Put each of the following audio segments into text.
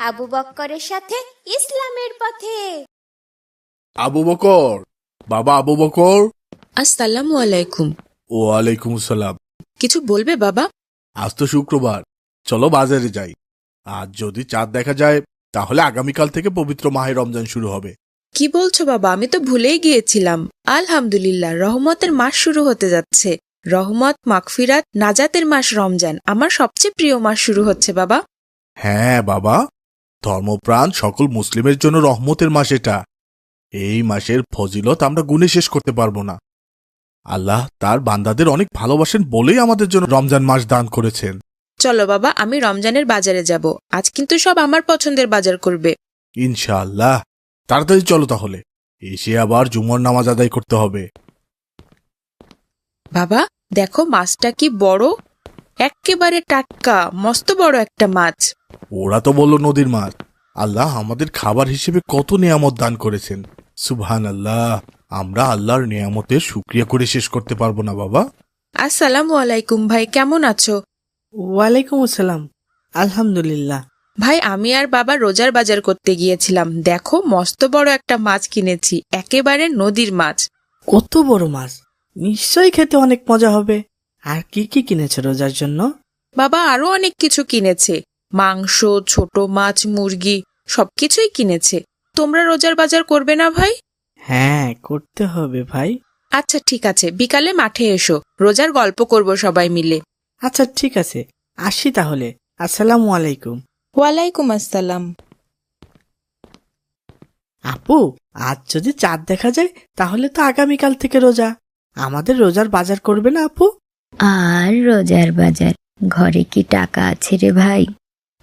আবু বক্করের সাথে ইসলামের পথে। আবু বকর, বাবা আবু বকর। আসসালামু আলাইকুম। ওয়ালাইকুম সালাম। কিছু বলবে বাবা? আজ তো শুক্রবার, চলো বাজারে যাই। আজ যদি চাঁদ দেখা যায় তাহলে আগামীকাল থেকে পবিত্র মাহে রমজান শুরু হবে। কি বলছো বাবা? আমি তো ভুলেই গিয়েছিলাম। আলহামদুলিল্লাহ, রহমতের মাস শুরু হতে যাচ্ছে। রহমত, মাগফিরাত, নাজাতের মাস রমজান আমার সবচেয়ে প্রিয় মাস শুরু হচ্ছে বাবা। হ্যাঁ বাবা, ধর্মপ্রাণ সকল মুসলিমের জন্য রহমতের মাস এটা। এই মাসের ফজিলত আমরা গুণে শেষ করতে পারবো না। আল্লাহ তার বান্দাদের অনেক ভালোবাসেন বলেই আমাদের জন্য রমজান মাস দান করেছেন। চলো বাবা, আমি রমজানের বাজারে যাব। আজ কিন্তু সব আমার পছন্দের বাজার করবে। ইনশাআল্লাহ, তাড়াতাড়ি চলো তাহলে, এসে আবার জুমার নামাজ আদায় করতে হবে। বাবা দেখো, মাছটা কি বড়! এক্কেবারে টাটকা, মস্ত বড় একটা মাছ। ওরা তো বলল নদীর মাছ। আল্লাহ আমাদের খাবার হিসেবে কত নিয়ামত দান করেছেন। সুবহান আল্লাহ, আমরা আল্লাহর নিয়ামতের শুকরিয়া করে শেষ করতে পারবো না বাবা। আসসালামু আলাইকুম ভাই, কেমন আছো? ওয়ালাইকুম আসসালাম। আলহামদুলিল্লাহ। ভাই, আমি আর বাবা রোজার বাজার করতে গিয়েছিলাম। দেখো, মস্ত বড় একটা মাছ কিনেছি, একেবারে নদীর মাছ। কত বড় মাছ! নিশ্চয়ই খেতে অনেক মজা হবে। আর কি কি কিনেছো রোজার জন্য? বাবা আরো অনেক কিছু কিনেছে, মাংস, ছোট মাছ, মুরগি, সবকিছুই কিনেছে। তোমরা রোজার বাজার করবে না ভাই? হ্যাঁ, করতে হবে ভাই। আচ্ছা ঠিক আছে, বিকালে মাঠে এসো, রোজার গল্প করব সবাই মিলে। আচ্ছা ঠিক আছে, আসি তাহলে। আসসালামু আলাইকুম। ওয়ালাইকুম আসসালাম। আপু, আজ যদি চাঁদ দেখা যায় তাহলে তো আগামীকাল থেকে রোজা। আমাদের রোজার বাজার করবে না আপু? আর রোজার বাজার, ঘরে কি টাকা আছে রে ভাই?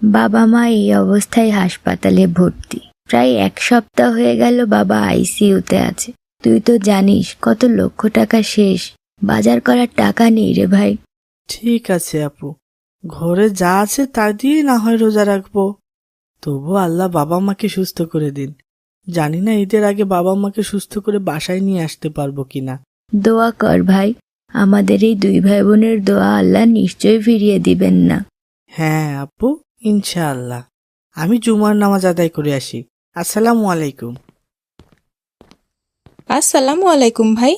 বাবা মা এই অবস্থায় হাসপাতালে ভর্তি, প্রায় 1 সপ্তাহ হয়ে গেল বাবা আইসিইউতে আছে। তুই তো জানিস কত লক্ষ টাকা শেষ, বাজার করার টাকা নেই রে ভাই। ঠিক আছে আপু, ঘরে যা আছে তা দিয়ে না হয় রোজা রাখবো। তবু আল্লাহ বাবা মাকে সুস্থ করে দিন। জানি না ঈদের আগে বাবা মাকে সুস্থ করে বাসায় নিয়ে আসতে পারবো কিনা। দোয়া কর ভাই, আমাদের এই 2 ভাই বোনের দোয়া আল্লাহ নিশ্চয়ই ফিরিয়ে দিবেন না। হ্যাঁ আপু, ইনশাআল্লাহ। আমি জুমার নামাজ আদায় করে আসি। আসসালামু আলাইকুম। আসসালামু আলাইকুম ভাই।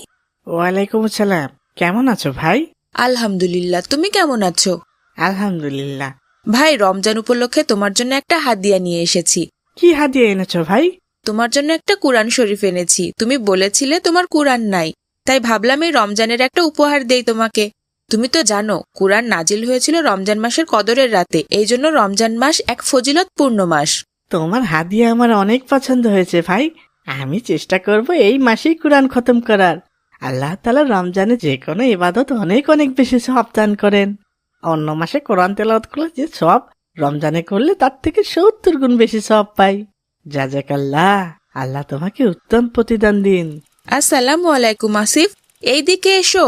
ওয়ালাইকুম আসসালাম। কেমন আছো ভাই? আলহামদুলিল্লাহ, তুমি কেমন আছো? আলহামদুলিল্লাহ। ভাই, রমজান উপলক্ষে তোমার জন্য একটা হাদিয়া নিয়ে এসেছি। কি হাদিয়া এনেছো ভাই? তোমার জন্য একটা কুরআন শরীফ এনেছি। তুমি বলেছিলে তোমার কুরআন নাই, তাই ভাবলাম এই রমজানের একটা উপহার দেই তোমাকে। তুমি তো জানো কুরআন নাজিল হয়েছিল রমজান মাসের কদরের রাতে, এই জন্য রমজান মাস এক ফজিলতপূর্ণ মাস। তোমার হাদিয়া আমার অনেক পছন্দ হয়েছে ভাই। আমি চেষ্টা করব এই মাসেই কুরআন খতম করার। আল্লাহ তাআলা রমজানে যে কোনো ইবাদত অনেক অনেক বেশি সওয়াব দান করেন। অন্য মাসে কোরআন তেলাওয়াত করলে যে সওয়াব, রমজানে করলে তার থেকে 70 গুণ বেশি সওয়াব পাই। জাযাকাল্লাহ, আল্লাহ তোমাকে উত্তম প্রতিদান দিন। আসসালামু আলাইকুম আসিফ, এইদিকে এসো।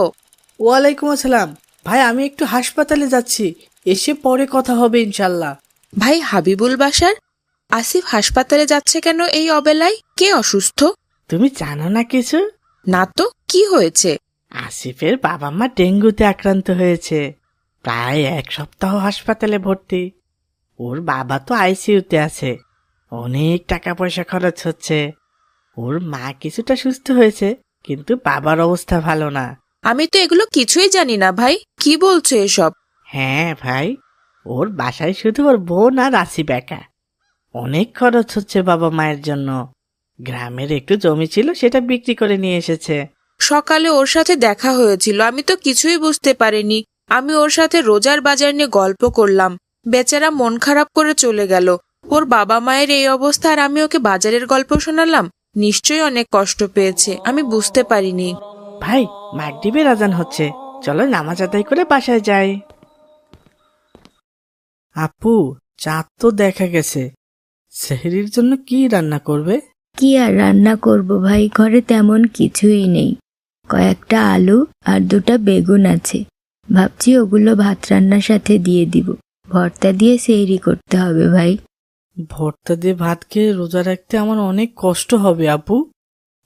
ওয়ালাইকুম আসসালাম। ভাই, আমি একটু হাসপাতালে যাচ্ছি, এসে পরে কথা হবে ইনশাল্লাহ। ভাই, হাবিবুল বাসার আসিফ হাসপাতালে যাচ্ছে কেন এই অবেলায়? কে অসুস্থ? তুমি জানো না কিছু? না তো, কি হয়েছে? আসিফের বাবা মা ডেঙ্গুতে আক্রান্ত হয়েছে, প্রায় 1 সপ্তাহ হাসপাতালে ভর্তি। ওর বাবা তো আইসিইউতে আছে, অনেক টাকা পয়সা খরচ হচ্ছে। ওর মা কিছুটা সুস্থ হয়েছে, কিন্তু বাবার অবস্থা ভালো না। আমি তো এগুলো কিছুই জানি না ভাই, কি বলছো এসব? হ্যাঁ ভাই, ওর বাসায় শুধু ওর বোন আর আসিফ একা। অনেক খরচ হচ্ছে বাবা মায়ের জন্য। গ্রামের একটু জমি ছিল, সেটা বিক্রি করে নিয়ে এসেছে। সকালে ওর সাথে দেখা হয়েছিল, আমি তো কিছুই বুঝতে পারিনি। আমি ওর সাথে রোজার বাজার নিয়ে গল্প করলাম, বেচারা মন খারাপ করে চলে গেল। ওর বাবা মায়ের এই অবস্থা, আর আমি ওকে বাজারের গল্প শোনালাম। নিশ্চয়ই অনেক কষ্ট পেয়েছে, আমি বুঝতে পারিনি। ভাই, মাগরিবের আজান হচ্ছে, চলো নামাজ আদায় করে বাসায় যাই। আপু, চাঁদ তো দেখা গেছে। সেহরির জন্য কি রান্না করবে? কি আর রান্না করব ভাই, ঘরে তেমন কিছুই নেই। কয়েকটা আলু আর 2টা বেগুন আছে, ভাবছি ওগুলো ভাত রান্নার সাথে দিয়ে দিব। ভর্তা দিয়ে সেহরি করতে হবে ভাই। ভর্তা দিয়ে ভাত খেয়ে রোজা রাখতে আমার অনেক কষ্ট হবে আপু।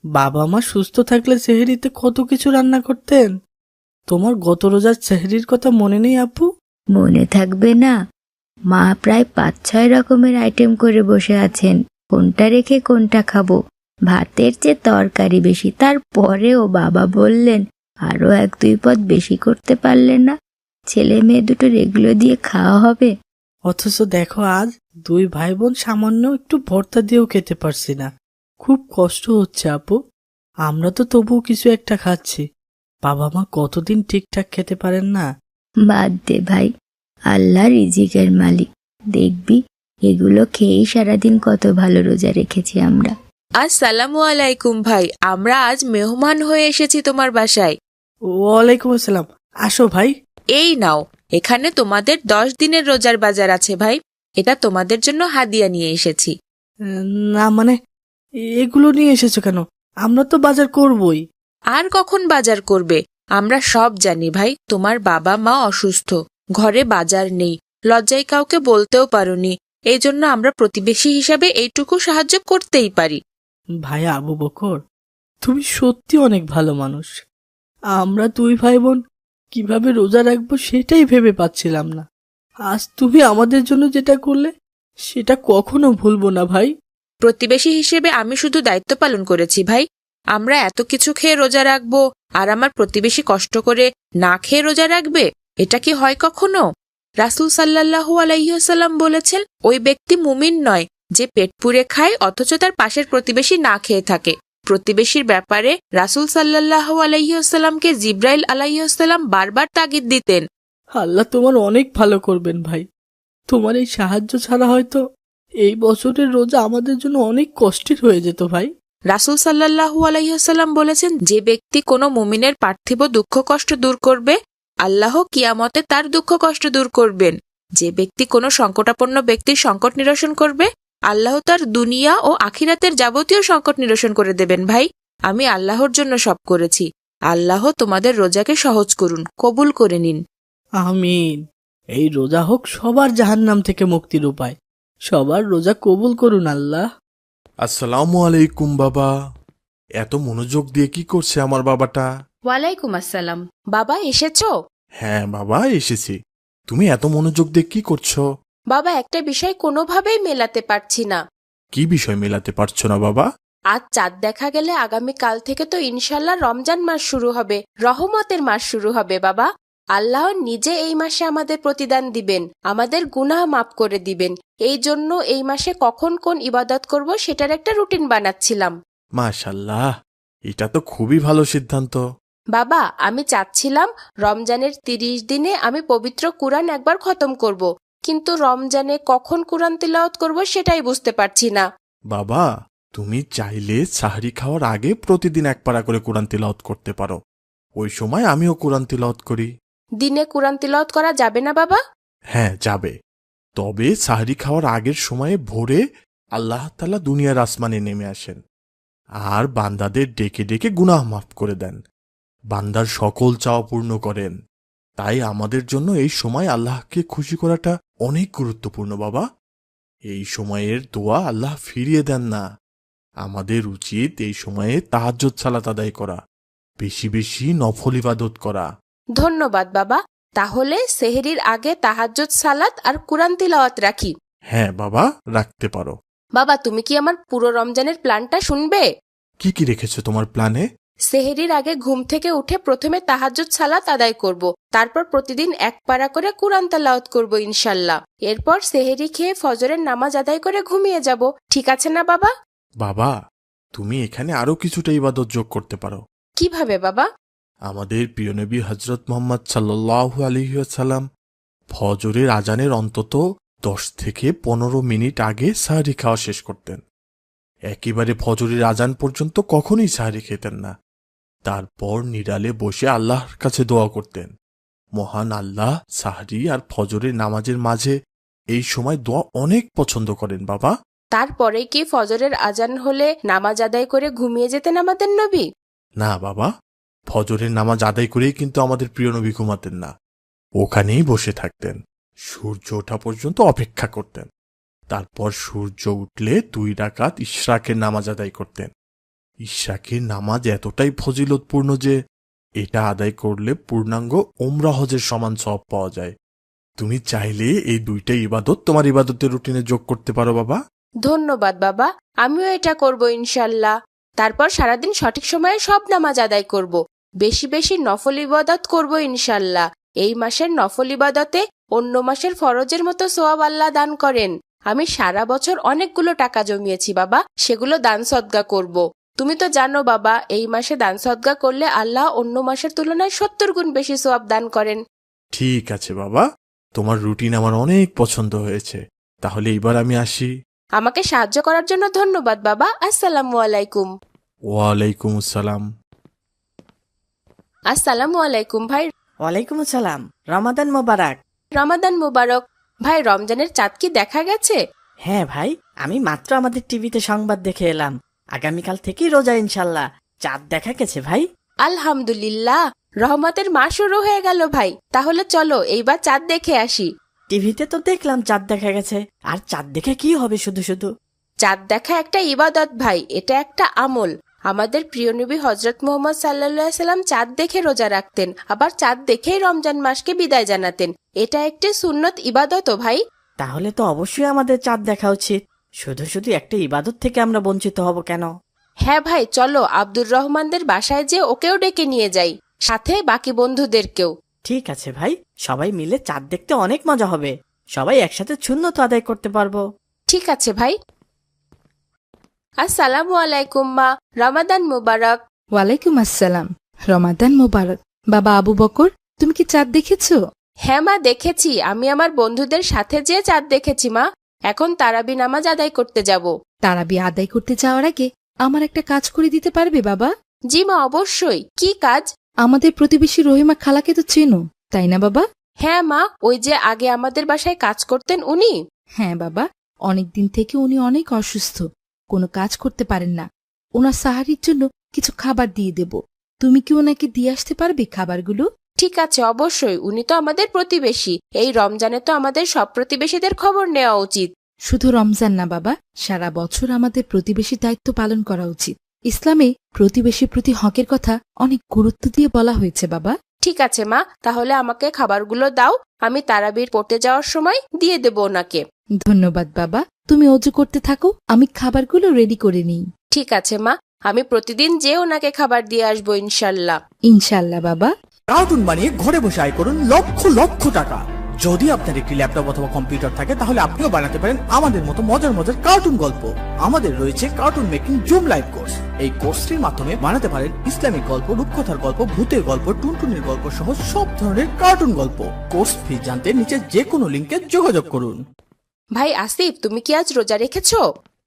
বাবা মা সুস্থ থাকলে সেহরিতে কত কিছু রান্না করতেন। তোমার গত রোজার সেহরির কথা মনে নেই আপু? মনে থাকবে না? মা প্রায় 5-6 রকমের আইটেম করে বসে আছেন, কোনটা রেখে কোনটা খাবো। ভাতের চেয়ে তরকারি বেশি, তারপরেও বাবা বললেন আরো 1-2 পদ বেশি করতে পারলেন না? ছেলে মেয়ে দুটোর এগুলো দিয়ে খাওয়া হবে? অথচ দেখো আজ 2 ভাই বোন সামান্য একটু ভর্তা দিয়েও খেতে পারছি না। খুব কষ্ট হচ্ছে আপু। আমরা তো তবুও কিছু একটা খাচ্ছি, বাবা মা কতদিন ঠিকঠাক খেতে পারেন না। বাদ দে ভাই, আল্লাহ রিজিকের মালিক, দেখবি এগুলো খেয়েই সারাদিন কত ভালো রোজা রেখেছি আমরা। আসসালামু আলাইকুম ভাই, আমরা আজ মেহমান হয়ে এসেছি তোমার বাসায়। ওয়ালাইকুম আসসালাম, আসো ভাই। এই নাও, এখানে তোমাদের 10 দিনের রোজার বাজার আছে ভাই, এটা তোমাদের জন্য হাদিয়া নিয়ে এসেছি। না মানে, এগুলো নিয়ে এসেছো কেন? আমরা তো বাজার করবই। আর কখন বাজার করবে? আমরা সব জানি ভাই, তোমার বাবা মা অসুস্থ, ঘরে বাজার নেই, লজ্জায় কাউকে বলতেও পারোনি, এই জন্য আমরা প্রতিবেশী হিসাবে এইটুকু সাহায্য করতেই পারি। ভাই আবু বকর, তুমি সত্যি অনেক ভালো মানুষ। আমরা 2 ভাই বোন কিভাবে রোজা রাখবো সেটাই ভেবে পাচ্ছিলাম না। আজ তুমি আমাদের জন্য যেটা করলে সেটা কখনো ভুলবো না ভাই। প্রতিবেশী হিসেবে আমি শুধু দায়িত্ব পালন করেছি ভাই। আমরা এত কিছু খেয়ে রোজা রাখবো আর আমার প্রতিবেশী কষ্ট করে না খেয়ে রোজা রাখবে? এটা কি হয় কখনো? রাসূল সাল্লাল্লাহু আলাইহি ওয়াসাল্লাম বলেছেন, ওই ব্যক্তি মুমিন নয় যে পেট পুরে খায় অথচ তার পাশের প্রতিবেশী না খেয়ে থাকে। প্রতিবেশীর ব্যাপারে রাসূল সাল্লাল্লাহু আলাইহি ওয়াসাল্লামকে জিবরাইল আলাইহিস সালাম বারবার তাগিদ দিতেন। আল্লাহ তোমার অনেক ভালো করবেন ভাই। তোমার এই সাহায্য ছাড়া হয়তো এই বছরের রোজা আমাদের জন্য অনেক কষ্টের হয়ে যেত ভাই। রাসূল সাল্লাল্লাহু আলাইহি ওয়াসাল্লাম বলেছেন, যে ব্যক্তি কোনো মুমিনের পার্থিব দুঃখ কষ্ট দূর করবে, আল্লাহ কিয়ামতে তার দুঃখ কষ্ট দূর করবেন। যে ব্যক্তি কোনো সংকটাপন্ন ব্যক্তির সংকট নিরসন করবে, আল্লাহ তার দুনিয়া ও আখিরাতের যাবতীয় সংকট নিরসন করে দেবেন। ভাই, আমি আল্লাহর জন্য সব করেছি। আল্লাহ তোমাদের রোজাকে সহজ করুন, কবুল করে নিন। আমিন। এই রোজা হোক সবার জাহান্নাম থেকে মুক্তির উপায়। সবার রোজা কবুল করুন আল্লাহ। আসসালামু আলাইকুম বাবা। এত মনোযোগ দিয়ে কি করছে আমার বাবাটা? ওয়ালাইকুম আসসালাম। বাবা এসেছো? হ্যাঁ বাবা, এসেছি। তুমি এত মনোযোগ দিয়ে কি করছো? বাবা, একটা বিষয় কোনোভাবেই মেলাতে পারছি না। কি বিষয় মেলাতে পারছো না বাবা? আজ চাঁদ দেখা গেলে আগামী কাল থেকে তো ইনশাল্লাহ রমজান মাস শুরু হবে, রহমতের মাস শুরু হবে বাবা। আল্লাহ নিজে এই মাসে আমাদের প্রতিদান দিবেন, আমাদের গুনাহ মাফ করে দিবেন। এই জন্য এই মাসে কখন কোন ইবাদত করব সেটার একটা রুটিন বানাচ্ছিলাম। মাশাআল্লাহ, এটা তো খুবই ভালো সিদ্ধান্ত। বাবা, আমি চাচ্ছিলাম রমজানের 30 দিনে আমি পবিত্র কুরআন একবার খতম করব, কিন্তু রমজানে কখন কুরআন তিলাওয়াত করব সেটাই বুঝতে পারছি না। বাবা, তুমি চাইলে সাহরি খাওয়ার আগে প্রতিদিন 1 পারা করে কোরআন তিলাওয়াত করতে পারো। ওই সময় আমিও কোরআন তিলাওয়াত করি। দিনে কুরআন তিলাওয়াত করা যাবে না বাবা? হ্যাঁ যাবে, তবে সাহরি খাওয়ার আগের সময়ে ভোরে আল্লাহ তাআলা দুনিয়ার আসমানে নেমে আসেন আর বান্দাদের ডেকে ডেকে গুনাহ মাফ করে দেন, বান্দার সকল চাওয়া পূর্ণ করেন। তাই আমাদের জন্য এই সময় আল্লাহকে খুশি করাটা অনেক গুরুত্বপূর্ণ বাবা। এই সময়ের দোয়া আল্লাহ ফিরিয়ে দেন না। আমাদের উচিত এই সময়ে তাহাজ্জুদ সালাত আদায় করা, বেশি বেশি নফল ইবাদত করা। ধন্যবাদ বাবা। তাহলে সেহরির আগে তাহাজ্জুদ সালাত আর কুরআন তিলাওয়াত রাখি। হ্যাঁ বাবা, রাখতে পারো। বাবা, তুমি কি আমার পুরো রমজানের প্ল্যানটা শুনবে? কি কি রেখেছো তোমার প্ল্যানে? সেহরির আগে ঘুম থেকে উঠে প্রথমে তাহাজ্জুদ সালাত আদায় করব, তারপর প্রতিদিন 1 পারা করে কুরআন তেলাওয়াত করব ইনশাল্লাহ। এরপর সেহরি খেয়ে ফজরের নামাজ আদায় করে ঘুমিয়ে যাব। ঠিক আছে না বাবা? বাবা, তুমি এখানে আরো কিছুটা ইবাদত যোগ করতে পারো। কিভাবে বাবা? আমাদের প্রিয় নবী হযরত মুহাম্মদ সাল্লাল্লাহু আলাইহি ওয়াসাল্লাম ফজরের আজানের অন্তত 10 থেকে 15 মিনিট আগে সাহরি খাওয়া শেষ করতেন। একেবারে ফজরের আজান পর্যন্ত কখনোই সাহরি খেতেন না। তারপর নিরালে বসে আল্লাহর কাছে দোয়া করতেন। মহান আল্লাহ সাহরি আর ফজরের নামাজের মাঝে এই সময় দোয়া অনেক পছন্দ করেন বাবা। তারপরে কি ফজরের আজান হলে নামাজ আদায় করে ঘুমিয়ে যেতেন আমাদের নবী? না বাবা, ফজরের নামাজ আদায় করেই কিন্তু আমাদের প্রিয় নবী ঘুমাতেন না, ওখানেই বসে থাকতেন, সূর্য ওঠা পর্যন্ত অপেক্ষা করতেন। তারপর সূর্য উঠলে 2 রাকাত ইশরাকের নামাজ আদায় করতেন। ইশরাকের নামাজ এতটাই ফজিলতপূর্ণ যে এটা আদায় করলে পূর্ণাঙ্গ ওমরা হজের সমান সওয়াব পাওয়া যায়। তুমি চাইলে এই দুইটা ইবাদত তোমার ইবাদতের রুটিনে যোগ করতে পারো বাবা। ধন্যবাদ বাবা, আমিও এটা করব ইনশাল্লাহ। তারপর সারাদিন সঠিক সময়ে সব নামাজ আদায় করব, বেশি বেশি নফল ইবাদত করব ইনশাল্লাহ। এই মাসের নফল ইবাদতে অন্য মাসের ফরজের মতো সোয়াব আল্লাহ দান করেন। আমি সারা বছর অনেকগুলো টাকা জমিয়েছি বাবা, সেগুলো দান সদগা করব। তুমি তো জানো বাবা, এই মাসে দান সদগা করলে আল্লাহ অন্য মাসের তুলনায় 70 গুণ বেশি সোয়াব দান করেন। ঠিক আছে বাবা, তোমার রুটিন আমার অনেক পছন্দ হয়েছে। তাহলে এবার আমি আসি। আমাকে সাহায্য করার জন্য ধন্যবাদ বাবা। আসসালামু আলাইকুম। ওয়ালাইকুম আসসালাম। আসসালামু আলাইকুম ভাই। ওয়ালাইকুম আসসালাম, রমাদান মোবারক। রমাদান মুবারক। ভাই, রমজানের চাঁদ কি দেখা গেছে? হ্যাঁ ভাই, আমি মাত্র আমাদের টিভিতে সংবাদ দেখে এলাম। আগামীকাল থেকেই রোজা ইনশাল্লাহ। চাঁদ দেখা গেছে ভাই। আলহামদুলিল্লাহ, রহমতের মাস শুরু হয়ে গেল ভাই। তাহলে চলো এইবার চাঁদ দেখে আসি। টিভিতে তো দেখলাম চাঁদ দেখা গেছে, আর চাঁদ দেখে কি হবে শুধু শুধু? চাঁদ দেখা একটা ইবাদত ভাই, এটা একটা আমল। আমাদের প্রিয় নবী হযরত মুহাম্মদ সাল্লাল্লাহু আলাইহি সাল্লাম চাঁদ দেখে রোজা রাখতেন, আবার চাঁদ দেখেই রমজান মাসকে বিদায় জানাতেন। এটা একটি সুন্নত ইবাদতও ভাই। তাহলে তো অবশ্যই আমাদের চাঁদ দেখা উচিত। শুধু শুধু একটা ইবাদত থেকে আমরা বঞ্চিত হব কেন? হ্যাঁ ভাই, চলো আব্দুর রহমানদের বাসায় যে ওকেও ডেকে নিয়ে যাই, সাথে বাকি বন্ধুদেরকেও। ঠিক আছে ভাই, সবাই মিলে চাঁদ দেখতে অনেক মজা হবে। সবাই একসাথে সুন্নত আদায় করতে পারবো। ঠিক আছে ভাই। আসসালামু আলাইকুম মা, রমাদান মুবারক। ওয়ালাইকুম আসসালাম, রমাদান মোবারক। বাবা আবু বকর, তুমি কি চাঁদ দেখেছো? হ্যাঁ মা, দেখেছি। আমি আমার বন্ধুদের সাথে যেয়ে চাঁদ দেখেছি মা। এখন তারাবি নামাজ আদায় করতে যাব। তারাবি আদায় করতে যাওয়ার আগে আমার একটা কাজ করে দিতে পারবে বাবা? জি মা, অবশ্যই। কি কাজ? আমাদের প্রতিবেশী রহিমা খালাকে তো চেনো, তাই না বাবা? হ্যাঁ মা, ওই যে আগে আমাদের বাসায় কাজ করতেন উনি। হ্যাঁ বাবা, অনেকদিন থেকে উনি অনেক অসুস্থ, কোনো কাজ করতে পারেন না। ওনার সাহারির জন্য কিছু খাবার দিয়ে দেব, তুমি কি ওনাকে দিয়ে আসতে পারবে খাবারগুলো? ঠিক আছে, অবশ্যই। উনি তো আমাদের প্রতিবেশী। এই রমজানে তো আমাদের সব প্রতিবেশীদের খবর নেওয়া উচিত। শুধু রমজান না বাবা, সারা বছর আমাদের প্রতিবেশী দায়িত্ব পালন করা উচিত। ইসলামে প্রতিবেশীর প্রতি হকের কথা অনেক গুরুত্ব দিয়ে বলা হয়েছে বাবা। ঠিক আছে মা, তাহলে আমাকে খাবারগুলো দাও। আমি তারাবির পড়তে যাওয়ার সময় দিয়ে দেব ওনাকে। ধন্যবাদ বাবা, তুমি অজু করতে থাকো, আমি খাবারগুলো রেডি করে নিই। ঠিক আছে মা, আমি প্রতিদিন যে ওনাকে খাবার দিয়ে আসবো ইনশাল্লাহ। ইনশাল্লাহ বাবা। কার্টুন বানিয়ে ঘরে বসে আয় করুন লক্ষ লক্ষ টাকা। যদি আপনার একটি ল্যাপটপ অথবা কম্পিউটার থাকে তাহলে আপনিও বানাতে পারেন আমাদের মতো মজার মজার কার্টুন গল্প। আমাদের রয়েছে cartoon making zoom live course. এই কোর্সটির মাধ্যমে বানাতে পারেন ইসলামিক গল্প, রূপকথার গল্প, ভূতের গল্প, টুনটুনির গল্প সহ সব ধরনের কার্টুন গল্প। কোর্স ফি জানতে নিচে যে কোনো লিংকে যোগাযোগ করুন। ভাই আসিফ, তুমি কি আজ রোজা রেখেছো?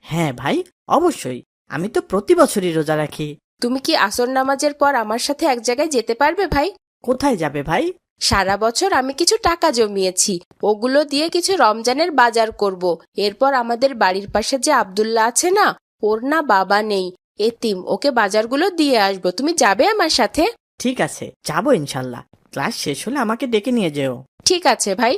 হ্যাঁ ভাই, অবশ্যই। আমি তো প্রতি বছরই রোজা রাখি। তুমি কি আসর নামাজের পর আমার সাথে এক জায়গায় যেতে পারবে ভাই? কোথায় যাবে ভাই? সারা বছর আমি কিছু টাকা জমিয়েছি, ওগুলো দিয়ে কিছু রমজানের বাজার করব। এরপর আমাদের বাড়ির পাশে যে আব্দুল্লাহ আছে না, ওর না বাবা নেই, এতিম, ওকে বাজারগুলো দিয়ে আসবো। তুমি যাবে আমার সাথে? ঠিক আছে, যাবো ইনশাল্লাহ। ক্লাস শেষ হলে আমাকে ডেকে নিয়ে যেও। ঠিক আছে ভাই।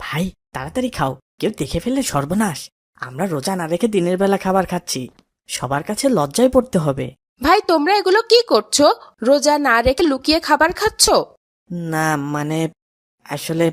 ভাই তাড়াতাড়ি খাও, কেউ দেখে ফেললে সর্বনাশ। আমরা রোজা না রেখে দিনের বেলা খাবার খাচ্ছি, সবার কাছে লজ্জায় পড়তে হবে। ভাই, তোমরা এগুলো কি করছো? রোজা না রেখে লুকিয়ে খাবার খাচ্ছো? না মানে, আসলে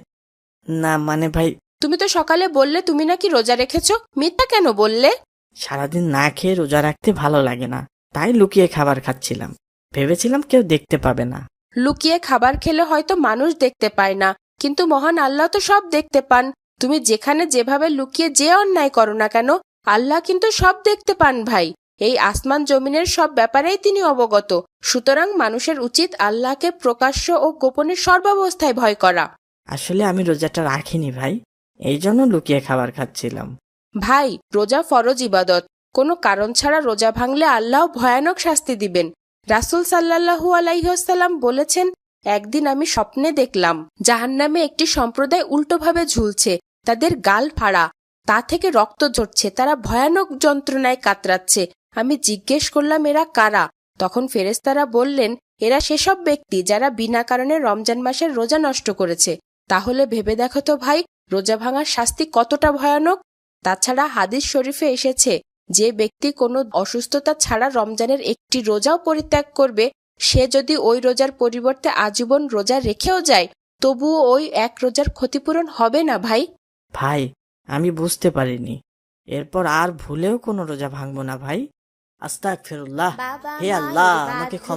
না মানে ভাই, তুমি তো সকালে বললে তুমি নাকি রোজা রেখেছো, মিথ্যা কেন বললে? সারাদিন না খেয়ে রোজা রাখতে ভালো লাগে না, তাই লুকিয়ে খাবার খাচ্ছিলাম। ভেবেছিলাম কেউ দেখতে পাবে না। লুকিয়ে খাবার খেলে হয়তো মানুষ দেখতে পায় না, কিন্তু মহান আল্লাহ তো সব দেখতে পান। তুমি যেখানে যেভাবে লুকিয়ে যে অন্যায় করো না কেন, আল্লাহ কিন্তু সব দেখতে পান ভাই। এই আসমান জমিনের সব ব্যাপারেই তিনি অবগত। সুতরাং মানুষের উচিত আল্লাহকে প্রকাশ্য ও গোপনে সর্বাবস্থায় ভয় করা। আসলে আমি রোজাটা রাখিনি ভাই, এই জন্য লুকিয়ে খাবার খাচ্ছিলাম। ভাই, রোজা ফরজ ইবাদত। কোনো কারণ ছাড়া রোজা ভাঙলে আল্লাহ ভয়ানক শাস্তি দিবেন। রাসূল সাল্লাল্লাহু আলাইহি ওয়াসাল্লাম বলেছেন, একদিন আমি স্বপ্নে দেখলাম জাহান্নামে একটি সম্প্রদায় উল্টোভাবে ঝুলছে, তাদের গাল ফাড়া, তা থেকে রক্ত ঝরছে, তারা ভয়ানক যন্ত্রণায় কাতরাচ্ছে। আমি জিজ্ঞেস করলাম, এরা কারা? তখন ফেরেশতারা বললেন, এরা সেসব ব্যক্তি যারা বিনা কারণে রমজান মাসের রোজা নষ্ট করেছে। তাহলে ভেবে দেখো তো ভাই, রোজা ভাঙার শাস্তি কতটা ভয়ানক। তাছাড়া হাদিস শরীফে এসেছে, যে ব্যক্তি কোনো অসুস্থতা ছাড়া রমজানের একটি রোজাও পরিত্যাগ করবে, সে যদি ওই রোজার পরিবর্তে আজীবন রোজা রেখেও যায়, তবুও ওই এক রোজার ক্ষতিপূরণ হবে না ভাই। ভাই, আমি বুঝতে পারিনি। এরপর আর ভুলেও কোনো রোজা ভাঙবো না ভাই। আস্তাগফিরুল্লাহ। হে আল্লাহ, আমাকে ক্ষমা